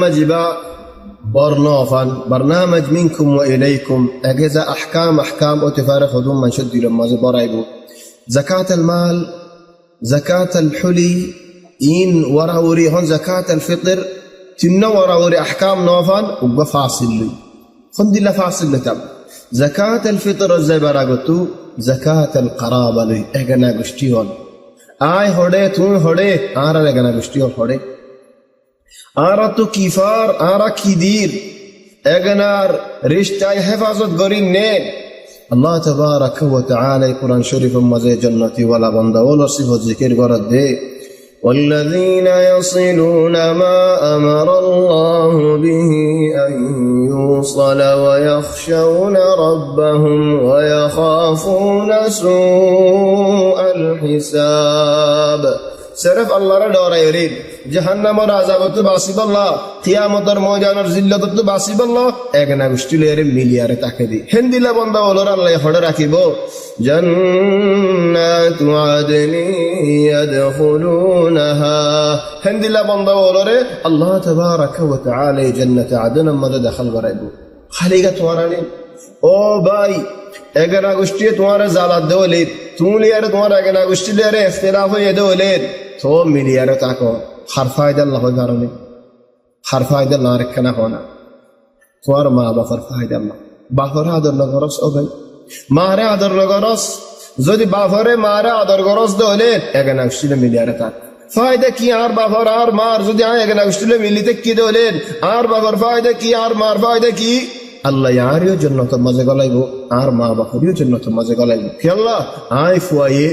مجبا برنافان برنامج منكم وإليكم أجزاء أحكام وتفارق خدوم من شد لما برايبو زكاة المال زكاة الحلي إن وراوري هون زكاة الفطر تنو وراوري أحكام نوفان وبفاصل لي خند الله فاصل لتب زكاة الفطر الزبراغتو زكاة القرابة لي أجنا قشتيون آي هودي تون هودي آرا أجنا قشتيون هودي آرا تو كيفار آرا كيدير أجنار رشتاي حفاظت غرين نين الله تبارك وتعالى قرآن شريف مزي جنتي ولا بندا ولا صفة ذكر غرد دي والذين يصلون ما أمر الله به أن يوصل ويخشون ربهم ويخافون سوء الحساب صرف الله را ڈورا يريد جهنم اور عذابت باسب الله قیامت اور موجان اور ذلت باسب الله اگنا گشتلے مليار تاکدی ہندلا بندا ولر الله خڑ راکیبو جنات عدن يدخلونها هندلا بندا ولر الله تبارك وتعالى جنة عدن مد دخل غريبو خلیگا تمہارا او بھائی اگنا گشتی تمہارا زالات دولے تم لیار تمہارا اگنا گشتی لیار اختلاف یہ دولے تو مليار تاکو ہر فائدہ اللہ ہو جارنے ہر فائدہ اللہ رکھنا ہونا توار ما بفر فائدہ اللہ بافر آدر نگرس او بھائی مارے آدر نگرس زودی بافر مارے آدر گرس دولے اگنا گشتی مليار تاک فائدہ کی آر بافر آر مار زودی آئے اگنا گشتی ملی تک کی دولے آر بافر فائدہ کی آر مار فائدہ کی اللہ یاریو جنت مزے گلائبو آر ما بافریو جنت مزے گلائبو کہ اللہ آئی فوائے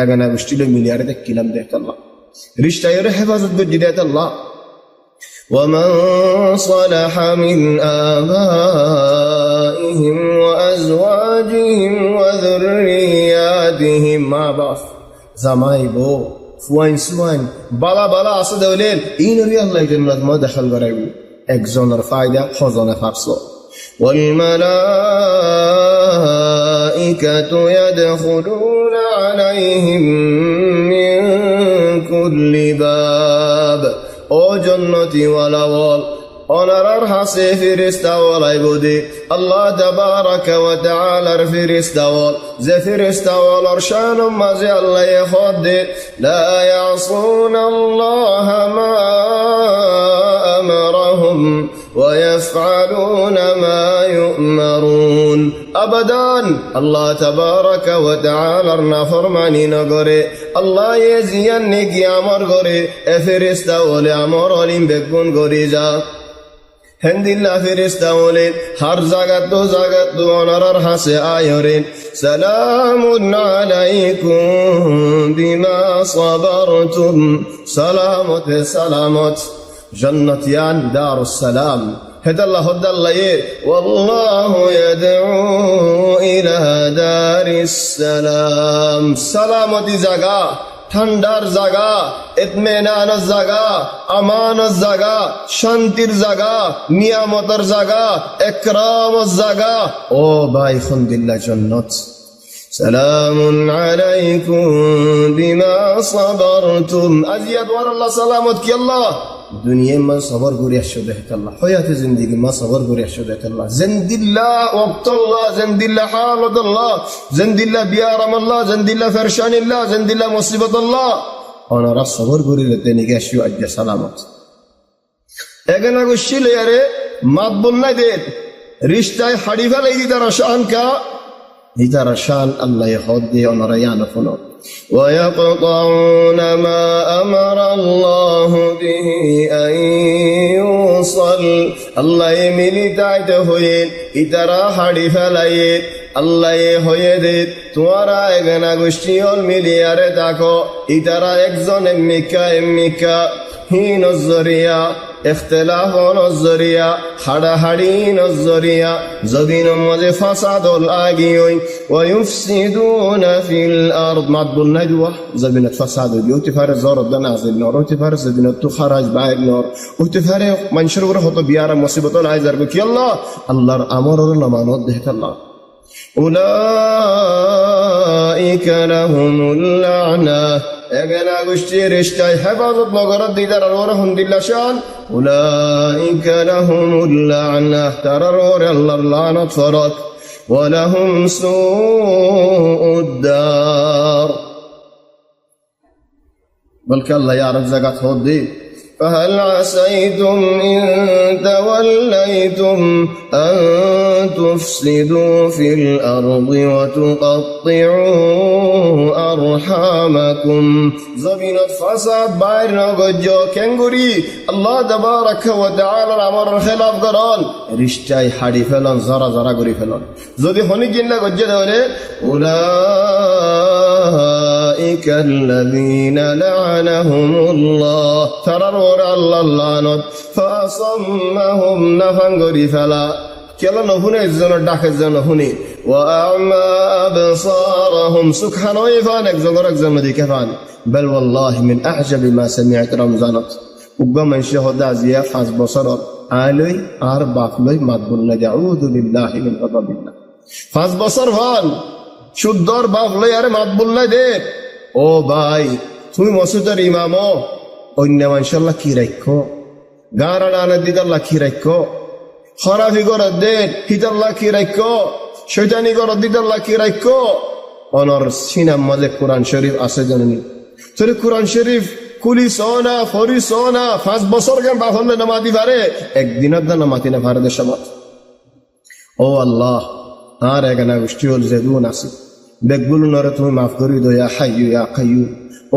اگنا گشتی مليار تک کلم دیتا اللہ رشتہ یہ حفاظت بجدیت اللہ ومن صلح من آبائهم وأزواجهم وذرياتهم ما باف زمائی بو فوائن سوائن بالا بالا آسا دولین این ری اللہ جنت ما دخل برائیبو ایک زونر فائدہ خوزون فرسو والملائكة يدخلون عليهم من كل باب او جنتی والا وال اونرار حسي فرستا والا بودي الله تبارك وتعالى فرستا وال زي فرستا وال ارشان مزي الله يخد لا يعصون الله ما امرهم ويفعلون ما يؤمرون ابدان الله تبارك وتعالى نافرمانی نگره الله يزين نگی امر گره فرستا ولی امر علیم بگون گری جا هندلا فرستا ولی ہر زاگت دو انرار حسي آیورین سلام علیکم بما صبرتم سلامت سلامت جنتيان دار السلام هدى الله والله يدعو إلى دار السلام سلامتی جگہ ঠান্ডার জায়গা ইতমিনানের জায়গা আমানের জায়গা শান্তির জায়গা নিয়ামতের জায়গা ইকরামের জায়গা ও ভাই খুনদিল্লাহ জান্নাত سلام عليكم بما صبرتم أزيد ور الله سلامت كي الله دنيا ما صبر قولي أشهد الله حياة زندگی ما صبر قولي أشهد الله زند الله وقت الله زند الله حالة الله زند الله بيارم الله زند الله فرشان الله زند الله مصيبة الله أنا رأس صبر قولي لديني كاشيو أجل سلامت اگنا گوشی لیاره مات بلنا دید رشتہ حریفہ لیدی در شان کا إذا رشان الله يخدي ونريان فنو ويقطعون ما أمر الله به أن يوصل الله يملي تايته إذا راح فلايت الله يهيد توارا إغنا غشتيون مليار تاكو إذا راح إكزون أميكا هين الزريا اختلاف الزريا حرحرين الزريا زبين مجھے فساد الآگيوين ويفسدون في الأرض معد النجوة زبين الفساد يوتفار زور الدنازل نور وتفار زبين التخرج بعد نور وتفار منشر ورحط بيارا مصيبة العزر بك يلا الله أمر لما نوضحت الله أولئك لهم اللعنة এগেনা গোষ্ঠীর রেস্টায় হেফাজত নগরত দিদার আর ওরা হুন্দিল্লা শান উলাইকা লাহুমুল লা'নাহ তারার ওরে আল্লাহর লানত ফরত ওয়া লাহুম সুউদ দার বলকে আল্লাহ আরেক জায়গা খোদ দে فهل عسيتم إن توليتم أن تفسدوا في الأرض وتقطعوا أرحامكم زمينت فساد باير نغجو كنغوري الله تبارك وتعالى الأمر خلاف قران رشتاي حدي فلان زرا زرا قري فلان زودي هوني جنة غجو دولي أولئك الذين لعنهم الله ترى الله لعنت فأصمهم نفنغري فلا كلا نهوني الزنا داخل الزنا هوني وأعمى أبصارهم سبحان ويفان اكزغر اكزم دي كفان بل والله من أعجب ما سمعت رمضانت وقام من شهد عزيا فاز بصر علي أربع لي مدبر نجعوذ بالله من غضب الله فاز بصر فان শুদ্ধর বাপ লই আরে মাত বললাই দে ও ভাই তুমি মসজিদের ইমাম অন্য মানুষের কি রাখো গারা ডানে দিদাল্লা কি রাখো খরাফি গরত দে হিতাল্লা কি রাখো শৈতানি গরত দিদাল্লা কি রাখো অনর সিনাম মাঝে কোরআন শরীফ আছে জানেনি তোরে কোরআন শরীফ কুলি সোনা ফরি সোনা 5 বছর কেন বাপ হলে নামাতি পারে একদিনের দা নামাতি না পারে দেশমাত ও আল্লাহ আর এখানে গোষ্ঠী হল জেদুন আছে বেগগুলো নরে তুমি মাফ করি দো ইয়া হাইয়ু ইয়া কাইয়ুম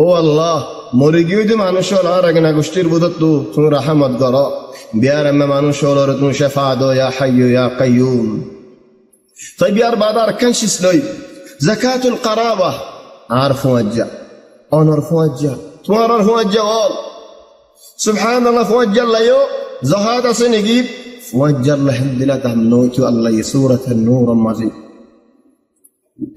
ও আল্লাহ মরে গিয়ে যে মানুষ হল আর এখানে গোষ্ঠীর বুধ তুমি রাহমত করো বিয়ার এমে মানুষ হল তুমি শেফা দো ইয়া হাইয়ু ইয়া কাইয়ুম তাই বিয়ার বাদ আর কেন শিস লই জাকাতুল কারাবা আর ফুয়াজ্জা অনর ফুয়াজ্জা তোমার আর ফুয়াজ্জা বল সুবহানাল্লাহ ফুয়াজ্জা লাইও জাহাদ আছে নাকি ফুয়াজ্জা লাহদিলা তামনুতু আল্লাহ সূরাত an-nur মাজিদ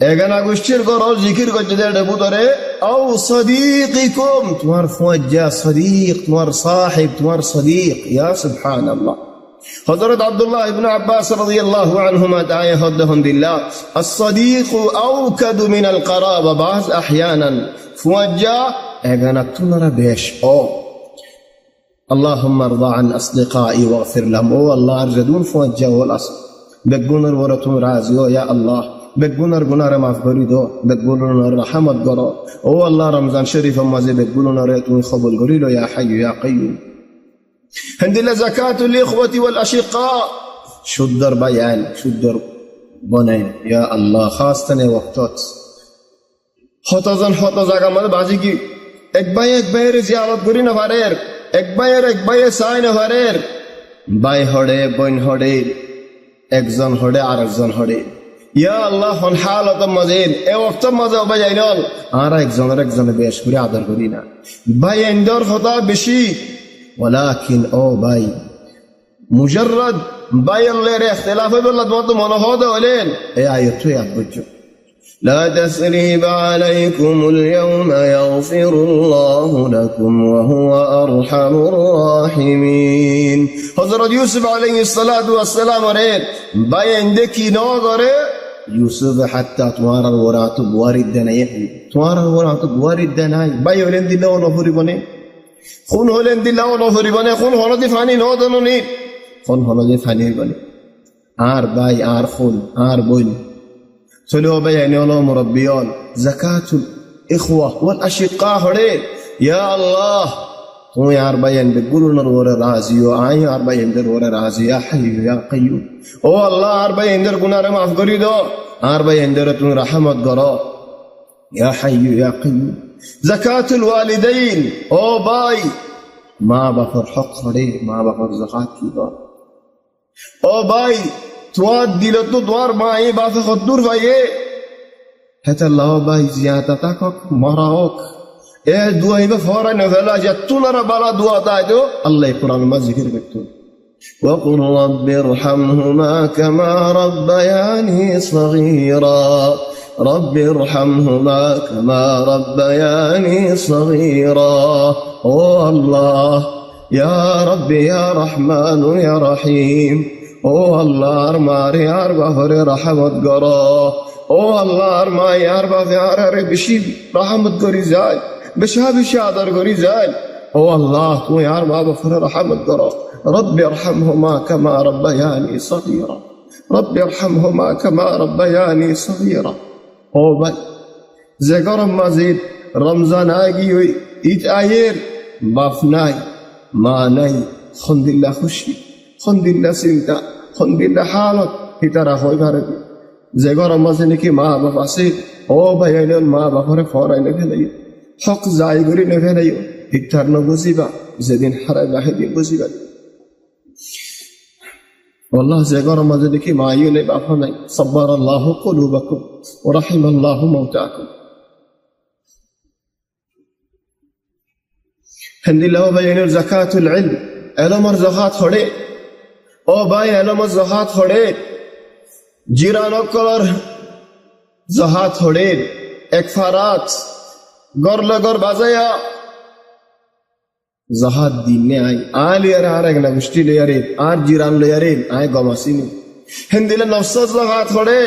এগানা গোষ্ঠীর গর জিকির করতে দেড় বুতরে আও সাদিকিকুম তোমার ফুয়াজ্জা সাদিক তোমার সাহিব তোমার সাদিক ইয়া সুবহানাল্লাহ হযরত আব্দুল্লাহ ইবনে আব্বাস রাদিয়াল্লাহু আনহুমা তায়ে হদহম বিল্লাহ as-sadiq awkad min al-qaraba ba'd ahyanan ফুয়াজ্জা এগানা তোমরা বেশ ও اللهم ارضى عن اصدقائي واغفر لهم او الله ارجدون فوجه والاصل بقونر ورتم رازيو يا الله بقونر غنار معاف غريدو بقونر رحمت غرو او الله رمضان شريف مازي بقونر تو قبول غريلو يا حي يا قيوم عندنا زكاة الاخوة والاشقاء شدر بيان شدر بنين يا الله خاصة وقتات হত জায়গা মানে বাজি কি এক ভাইয়ের জিয়ারত করি না পারের এক ভাইয়ে চাই না পারের ভাই হড়ে বোন হড়ে একজন হড়ে আর একজন হড়ে ইয়া আল্লাহ হন হালত মজিদ এ ওয়াক্ত মাঝে ভাই আইনল আর একজনে বেশ করে আদর করি না ভাই এন্ডর হতা বেশি ওয়ালাকিন ও ভাই মুজাররদ ভাই আল্লাহর ইখতিলাফে বললা তো মনে হতে হলেন এই আয়াত ইয়াদ বুঝছো لا تثريب عليكم اليوم يغفر الله لكم وهو أرحم الراحمين حضرت يوسف عليه الصلاة والسلام ريت باين دكي ناظره يوسف حتى توار الورات بوارد دناي توار الورات بوارد دناي باي ولن دي لو نفري بني خون هولن دي لو نفري بني خون هولن دي فاني نو دنوني خون هولن دي فاني بني آر باي آر خون آر بوين سلوا بيان يوم مربيون زكاة الإخوة والأشقاء هري يا الله تو يار بيان بيقولون الور رازي وعي يار بيان در ور رازي يا حي يا قيوم او الله يار بيان در گناه معاف کری دو يار بيان در تو رحمت کرو يا حي يا قيوم زكاة الوالدين او باي ما بفر حق هري ما بفر زكاة کی دو او باي تواد দিলতো দোয়ার মাই বাফে খদ্দুর ভাইয়ে হেতা লাও ভাই জিয়াতা তাকক মারাওক এ দুয়াইবে ফরান ফেলা জাতুনারা বালা দুয়া তাইতো আল্লাহ কোরআন মা জিকির করতো وقل رب ارحمهما كما ربياني صغيرا رب ارحمهما كما ربياني صغيرا او الله يا رب يا رحمن يا رحيم ও আল্লাহর মারে আর বাহরে রহমত করো ও আল্লাহর মা আর বাবা আর বেশি রহমত করি যায় বেশি বেশি আদর করি যায়। ও আল্লাহ, তুমি আর মা বাবার রহমত করো। রব্বি ইরহামহুমা কামা রাব্বায়ানি সগীরা, রব্বি ইরহামহুমা কামা রাব্বায়ানি সগীরা। ও ভাই, যে গরম মাজিদ রমজান আগি ওই ঈদ আয়ের বাপ নাই, মা নাই, খন্দিল্লা খুশি, খন্দিল্লা চিন্তা, খন্দিল্লা হালত হিতারা হই ভারে। যে গরম মাঝে নাকি মা বাপ আছে, ও ভাই আইন মা বাপরে ফরাই নেভে নাই, হক যাই করি নেভে নাই, ইটার ন বুঝিবা, যেদিন হারাইবা সেদিন বুঝিবা। আল্লাহ, যে গরম মাঝে দেখি মা ইউ নেই, বাপ নাই, সাব্বার আল্লাহ কুলুবাকুম ওয়া রাহিমাল্লাহু মাউতাকুম। হিন্দিল্লাহ ভাই আইনের যাকাতুল ইলম, এলমর যাকাত হড়ে। ও ভাই, এলমর যাকাত হড়ে, জিরানকর যাকাত হড়ে। এক ফারাত গর লগর বাজায়া জাহাদ দিনে আই আলিয়ারে আর একলা গোষ্ঠী লইয়ারে আর জিরান লইয়ারে আয় গমাসিনি হিন্দিলে নফস জাহাদ হড়ে।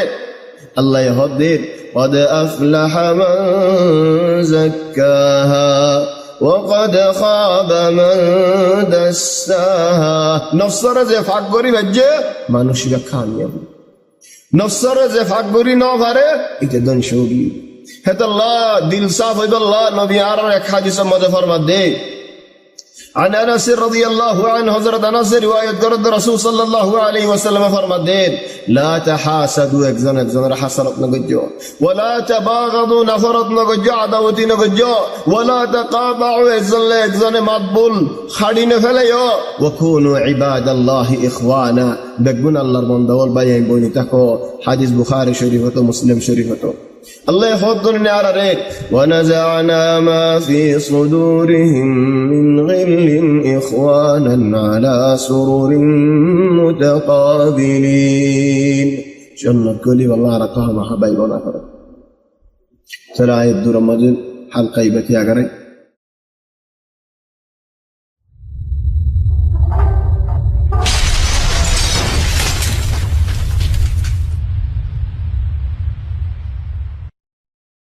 আল্লাহ হদ্দের قد أفلح من زكاها وقد خاب من دساها। নফসরে যে ফাঁক করি বাজ্যে মানুষরা কামিয়াব, নফসরে যে ফাঁক করি ন পারে এটা দনশোগি। হেতাল্লাহ দিল সাফ হইবাল্লাহ নবী আর এক হাদিসের মধ্যে ফরমাত দে। عن انس رضي الله عنه حضرت انس روايت کرد رسول صلی اللہ علیہ وسلم فرماتے ہیں لا تحاسدوا একজন একজনের হাসরত না গজ্জো ولا تباغضوا نفرت না গজ্জো আদাওতি না গজ্জো ولا تقاطعوا একজনে মাতবুল খাড়ি না ফেলাইও وكونوا عباد الله اخوانا বেগুন আল্লাহর বান্দা ওল ভাই বনি থাকো। হাদিস বুখারী শরীফ ও মুসলিম শরীফ তো আল্লাহ হদ্দুন আরে ونزعنا ما في صدورهم من غل إخوانا على سرر متقابلين। جنة كلي والله رقاها محبايب ونفر. ترى آية دور مدن حلقة يبتي أغري